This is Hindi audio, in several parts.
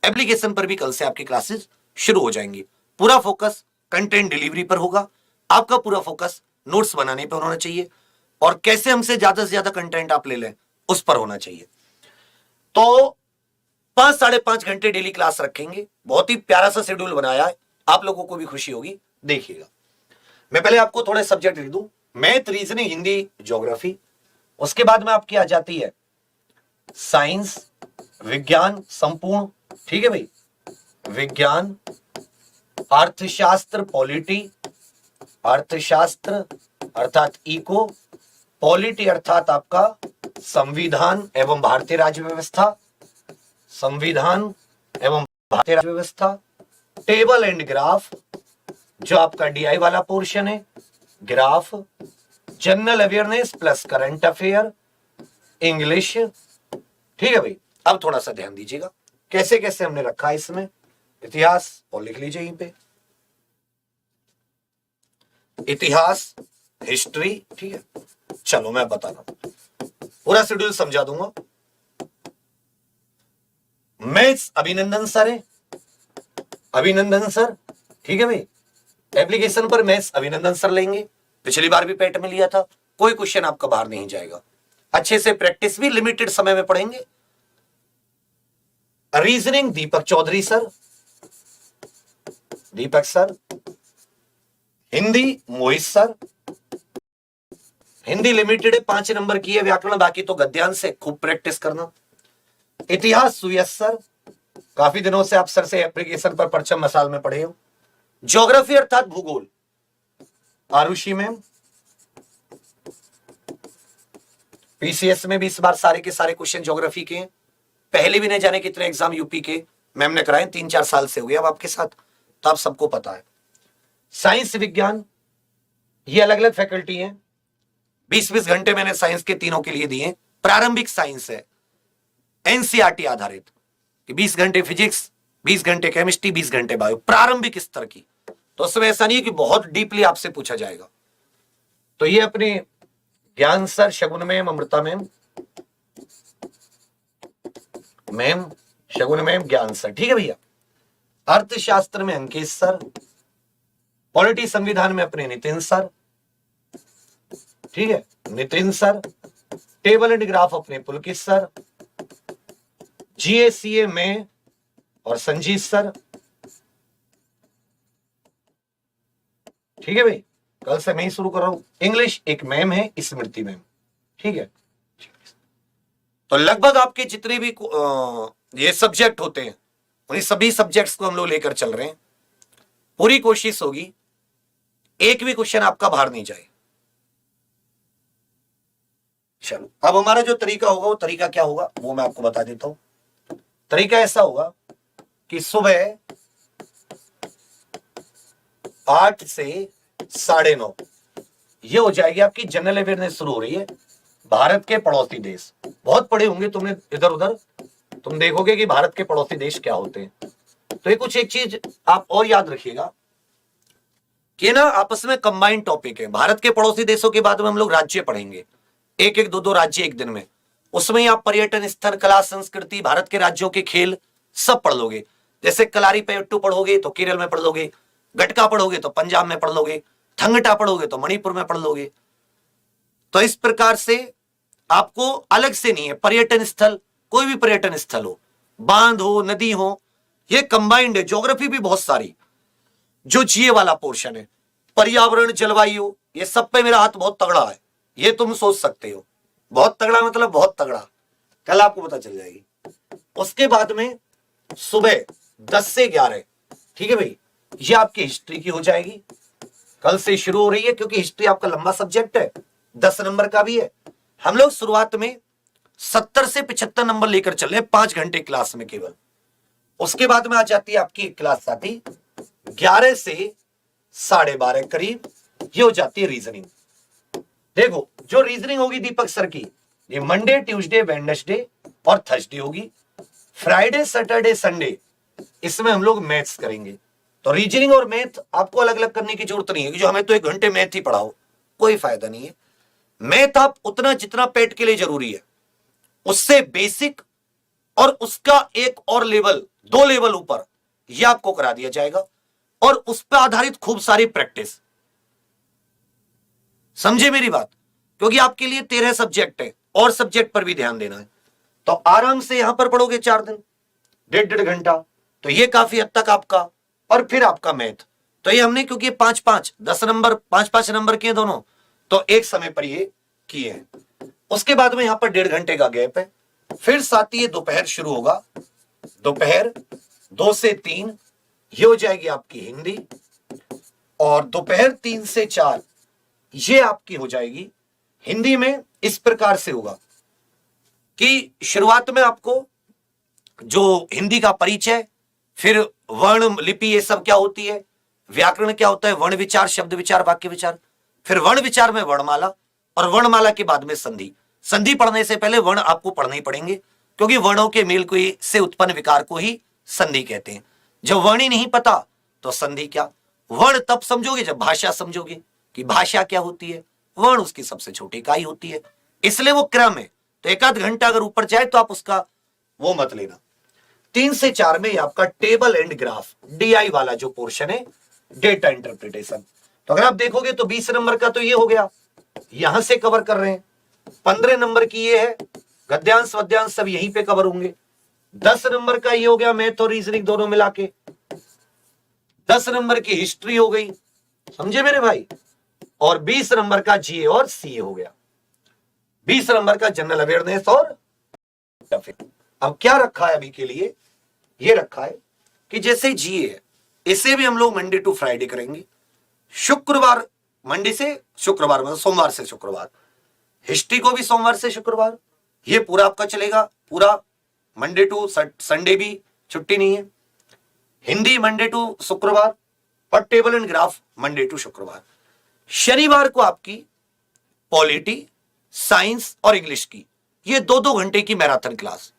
एप्लीकेशन पर भी कल से आपकी क्लासेस शुरू हो जाएंगी। पूरा फोकस कंटेंट डिलीवरी पर होगा, आपका पूरा फोकस नोट्स बनाने पर होना चाहिए और कैसे हमसे ज्यादा से ज्यादा कंटेंट आप ले लें उस पर होना चाहिए। तो 5-5.5 घंटे डेली क्लास रखेंगे। बहुत ही प्यारा सा शेड्यूल बनाया है, आप लोगों को भी खुशी होगी, देखिएगा। मैं पहले आपको थोड़े सब्जेक्ट लिख दूं, मैथ, रीजनिंग, हिंदी, ज्योग्राफी। उसके बाद में आपकी आ जाती है साइंस, विज्ञान संपूर्ण, ठीक है भाई, विज्ञान, अर्थशास्त्र, पॉलिटी, अर्थशास्त्र अर्थात इको, पॉलिटी अर्थात आपका संविधान एवं भारतीय राज्य व्यवस्था, संविधान एवं भारतीय राज्य व्यवस्था, टेबल एंड ग्राफ जो आपका डीआई वाला पोर्शन है, graph, general awareness plus current affair, English, ठीक है भाई। अब थोड़ा सा ध्यान दीजिएगा कैसे कैसे हमने रखा है इसमें, इतिहास और लिख लीजिए यहीं पे, इतिहास, हिस्ट्री, ठीक है। चलो मैं बता रहा हूं, पूरा शेड्यूल समझा दूंगा। मैथ्स अभिनंदन सर है, अभिनंदन सर, ठीक है भाई। एप्लीकेशन पर मैथ्स अभिनंदन सर लेंगे, पिछली बार भी पेट में लिया था, कोई क्वेश्चन आपका बाहर नहीं जाएगा। अच्छे से प्रैक्टिस भी लिमिटेड समय में पढ़ेंगे। रीजनिंग दीपक चौधरी सर, दीपक सर। हिंदी मोहित सर, हिंदी लिमिटेड है, 5 नंबर की है व्याकरण, बाकी तो गद्यांश से खूब प्रैक्टिस करना। इतिहास सुयश सर, काफी दिनों से आप सर से एप्लीकेशन पर परचम मसाल में पढ़े हो। ज्योग्राफी अर्थात भूगोल आरुषि मैम, पीसीएस में भी इस बार सारे के सारे क्वेश्चन ज्योग्राफी के हैं। पहले भी नहीं जाने कितने एग्जाम यूपी के मैम ने कराए, 3-4 साल से हो गया अब आपके साथ, तो आप सबको पता है। साइंस, विज्ञान, ये अलग अलग फैकल्टी हैं। 20-20 घंटे मैंने साइंस के तीनों के लिए दिए। प्रारंभिक साइंस है, एनसीईआरटी आधारित, कि 20 घंटे फिजिक्स, 20 घंटे केमिस्ट्री, 20 घंटे बायो, प्रारंभिक स्तर की। तो उसमें ऐसा नहीं है कि बहुत डीपली आपसे पूछा जाएगा। तो ये अपने ज्ञान सर, शगुन मैम, अमृता मैम, मैम शगुन मैम, ज्ञान सर, ठीक है भैया। अर्थशास्त्र में अंकेश सर, पॉलिटी संविधान में अपने नितिन सर, ठीक है, Nitin sir. Table and graph अपने पुलकित सर, जीएसीए में और संजीत सर, ठीक है भाई। कल से मैं ही शुरू कर रहा हूं। इंग्लिश एक मैम है, स्मृति मैम, ठीक है। तो लगभग आपके जितने भी ये सब्जेक्ट होते हैं उन्हीं सभी सब्जेक्ट्स को हम लोग लेकर चल रहे हैं। पूरी कोशिश होगी एक भी क्वेश्चन आपका बाहर नहीं जाए। चलो, अब हमारा जो तरीका होगा वो तरीका क्या होगा वो मैं आपको बता देता हूं। तरीका ऐसा होगा कि सुबह 8 से 9:30 ये हो जाएगी आपकी जनरल अवेयरनेस शुरू हो रही है। भारत के पड़ोसी देश बहुत पढ़े होंगे तुमने इधर उधर, तुम देखोगे कि भारत के पड़ोसी देश क्या होते हैं। तो ये कुछ एक चीज आप और याद रखिएगा कि ना आपस में कंबाइंड टॉपिक है। भारत के पड़ोसी देशों के बाद में हम लोग राज्य पढ़ेंगे, एक एक दो राज्य एक दिन में। उसमें ही आप पर्यटन स्थल, कला, संस्कृति, भारत के राज्यों के खेल सब पढ़ लोगे। जैसे कलारी पेट्टू पढ़ोगे तो केरल में पढ़ लोगे, गटका पढ़ोगे तो पंजाब में पढ़ लोगे, थंगटा पढ़ोगे तो मणिपुर में पढ़ लोगे। तो इस प्रकार से आपको अलग से नहीं है, पर्यटन स्थल, कोई भी पर्यटन स्थल हो, बांध हो, नदी हो, ये कंबाइंड है। ज्योग्राफी भी बहुत सारी, जो जीए वाला पोर्शन है, पर्यावरण, जलवायु, ये सब पे मेरा हाथ बहुत तगड़ा है, ये तुम सोच सकते हो। बहुत तगड़ा मतलब बहुत तगड़ा, कल आपको पता चल जाएगी। उसके बाद में सुबह 10 से 11, ठीक है भाई, ये आपकी हिस्ट्री की हो जाएगी, कल से शुरू हो रही है, क्योंकि हिस्ट्री आपका लंबा सब्जेक्ट है, 10 नंबर का भी है। हम लोग शुरुआत में 70 से 75 नंबर लेकर चल रहे हैं 5 घंटे क्लास में केवल। उसके बाद में आ जाती है आपकी क्लास साथी 11 से 12:30 करीब, ये हो जाती है रीजनिंग। देखो जो रीजनिंग होगी दीपक सर की, ये मंडे, ट्यूसडे, वेडनेसडे और थर्सडे होगी। फ्राइडे, सैटरडे, संडे इसमें हम लोग मैथ्स करेंगे। तो रीजनिंग और मैथ आपको अलग अलग करने की जरूरत नहीं है कि जो हमें तो 1 घंटे मैथ ही पढ़ाओ, कोई फायदा नहीं है। मैथ आप उतना जितना पेट के लिए जरूरी है, उससे बेसिक और उसका एक और लेवल, 2 लेवल ऊपर यह आपको करा दिया जाएगा, और उस पर आधारित खूब सारी प्रैक्टिस। समझे मेरी बात? क्योंकि आपके लिए 13 सब्जेक्ट है और सब्जेक्ट पर भी ध्यान देना है। तो आराम से यहां पर पढ़ोगे 4 दिन, 1.5 घंटा, तो ये काफी हद तक आपका। और फिर आपका मैथ, तो ये हमने क्योंकि 5-5 10 नंबर 5-5 नंबर किए दोनों, तो एक समय पर ये किए हैं। उसके बाद में यहां पर 1.5 घंटे का गैप है। फिर साथ ही ये दोपहर शुरू होगा, दोपहर 2 से 3 ये हो जाएगी आपकी हिंदी, और दोपहर 3 से 4 ये आपकी हो जाएगी हिंदी। में इस प्रकार से होगा कि शुरुआत में आपको जो हिंदी का परिचय, फिर वर्ण लिपि ये सब क्या होती है, व्याकरण क्या होता है, वर्ण विचार, शब्द विचार, वाक्य विचार, फिर वर्ण विचार में वर्णमाला, और वर्णमाला के बाद में संधि। संधि पढ़ने से पहले वर्ण आपको पढ़ने ही पड़ेंगे, क्योंकि वर्णों के मेल को से उत्पन्न विकार को ही संधि कहते हैं। जब वर्ण ही नहीं पता तो संधि क्या। वर्ण तब समझोगे जब भाषा समझोगे कि भाषा क्या होती है, वर्ण उसकी सबसे छोटी इकाई होती है, इसलिए वो क्रम है। तो 1 आध घंटा अगर ऊपर जाए तो आप उसका वो मत लेना। 3 से 4 में आपका टेबल एंड ग्राफ, डीआई वाला जो पोर्शन है, डेटा इंटरप्रिटेशन। तो अगर आप देखोगे तो 20 नंबर का तो ये हो गया, यहां से कवर कर रहे हैं। 15 नंबर की ये है, गद्यांश वद्यांश सब यहीं पे कवर होंगे। 10 नंबर का ये हो गया, मैथ और रीजनिंग दोनों मिला के। 10 नंबर की हिस्ट्री हो गई, समझे मेरे भाई। और 20 नंबर का जीए और सीए हो गया। 20 नंबर का जनरल अवेयरनेस और अब क्या रखा है अभी के लिए, ये रखा है कि जैसे जीए है, इसे भी हम लोग मंडे टू फ्राइडे करेंगे। शुक्रवार, मंडे से शुक्रवार, मतलब सोमवार से शुक्रवार। हिस्ट्री को भी सोमवार से शुक्रवार, ये पूरा आपका चलेगा, पूरा मंडे टू संडे भी छुट्टी नहीं है। हिंदी मंडे टू शुक्रवार, और table and graph Monday to शुक्रवार। शनिवार को आपकी पॉलिटी, साइंस और इंग्लिश की ये 2-2 घंटे की मैराथन क्लास,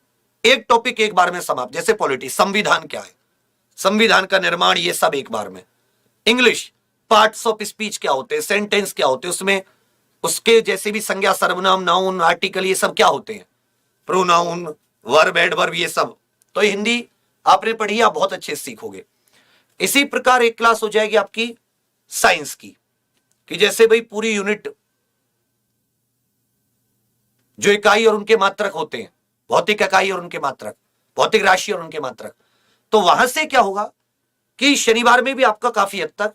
एक टॉपिक एक बार में समाप्त। जैसे पॉलिटी, संविधान क्या है, संविधान का निर्माण, ये सब एक बार में। इंग्लिश, पार्ट्स ऑफ स्पीच क्या होते हैं, सेंटेंस क्या होते हैं, उसमें उसके जैसे भी संज्ञा, सर्वनाम, नाउन, आर्टिकल, ये सब क्या होते हैं, प्रोनाउन, वर्ब, एडवर्ब, ये सब। तो हिंदी आपने पढ़ी, आप बहुत अच्छे से सीखोगे। इसी प्रकार एक क्लास हो जाएगी आपकी साइंस की, कि जैसे भाई पूरी यूनिट जो इकाई और उनके मात्रक होते हैं, भौतिक इकाई और उनके मात्रक, भौतिक राशि और उनके मात्रक। तो वहां से क्या होगा कि शनिवार में भी आपका काफी हद तक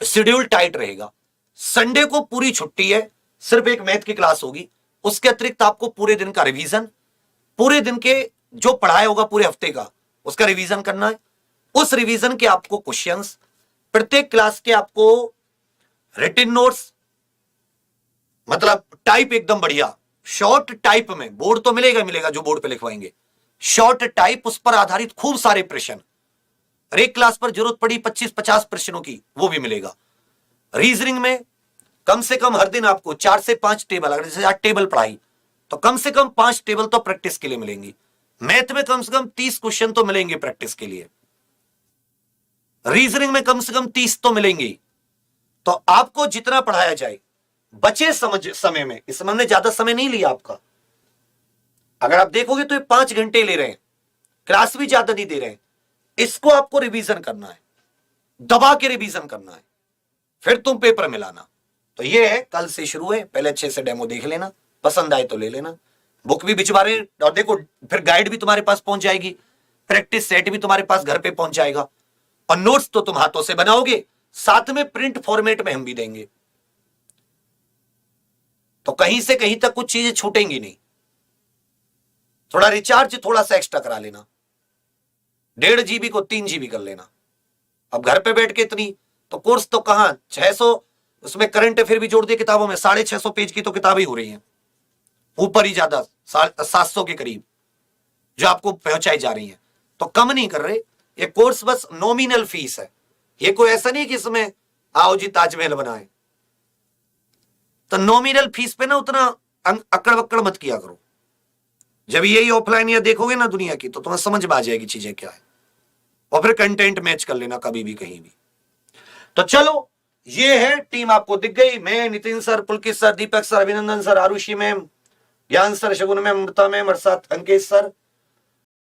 शेड्यूल टाइट रहेगा। संडे को पूरी छुट्टी है, सिर्फ एक मैथ की क्लास होगी। उसके अतिरिक्त आपको पूरे दिन का रिवीजन, पूरे दिन के जो पढ़ाया होगा पूरे हफ्ते का, उसका रिवीजन करना है। उस रिवीजन के आपको क्वेश्चंस, प्रत्येक क्लास के आपको रिटन नोट्स, मतलब टाइप एकदम बढ़िया, शॉर्ट टाइप में, बोर्ड तो मिलेगा मिलेगा जो बोर्ड पे लिखवाएंगे, शॉर्ट टाइप, उस पर आधारित खूब सारे प्रश्न। एक क्लास पर जरूरत पड़ी 25-50 प्रश्नों की, वो भी मिलेगा। रीजनिंग में कम से कम हर दिन आपको 4 से 5 टेबल, अगर जैसे 8 टेबल पढ़ाई तो कम से कम 5 टेबल तो प्रैक्टिस के लिए मिलेंगी। मैथ में कम से कम 30 क्वेश्चन तो मिलेंगे प्रैक्टिस के लिए। रीजनिंग में कम से कम 30 तो मिलेंगे। तो आपको जितना पढ़ाया जाए बचे समय में, इस समय ज्यादा समय नहीं लिया आपका। अगर आप देखोगे तो ये 5 घंटे ले रहे हैं, क्लास भी ज्यादा नहीं दे रहे हैं। इसको आपको रिवीजन करना है, दबा के रिवीजन करना है, फिर तुम पेपर मिलाना। तो ये है, कल से शुरू है, पहले अच्छे से डेमो देख लेना, पसंद आए तो ले लेना। बुक भी भिजवा रहे, और देखो फिर गाइड भी तुम्हारे पास पहुंच जाएगी, प्रैक्टिस सेट भी तुम्हारे पास घर पे पहुंच जाएगा, और नोट्स तो तुम हाथों से बनाओगे, साथ में प्रिंट फॉर्मेट में हम भी देंगे। तो कहीं से कहीं तक कुछ चीजें छूटेंगी नहीं। थोड़ा रिचार्ज थोड़ा सा एक्स्ट्रा करा लेना, 1.5 GB को 3 GB कर लेना। अब घर पे बैठ के इतनी तो कोर्स तो कहां 600, उसमें करंट अफेयर भी जोड़ दिए किताबों में, 650 पेज की तो किताबें हो रही हैं, ऊपर ही ज्यादा 700 के करीब जो आपको पहुंचाई जा रही हैं। तो कम नहीं कर रहे, ये कोर्स बस नॉमिनल फीस है। ये कोई ऐसा नहीं कि इसमें आओ जी ताजमहल बनाए। तो नॉमिनल फीस पे ना उतना अकड़ वक्कड़ मत किया करो। जब यही ऑफलाइन या देखोगे ना दुनिया की, तो तुम्हें समझ में आ जाएगी चीजें क्या है, और फिर कंटेंट मैच कर लेना कभी भी कहीं भी। तो चलो, ये है टीम, आपको दिख गई। मैं, नितिन सर, पुलकित सर, दीपक सर, अभिनंदन सर, आरुषि मैम, ज्ञान सर, शगुन में, अमृता में, मरसात अंकेश सर,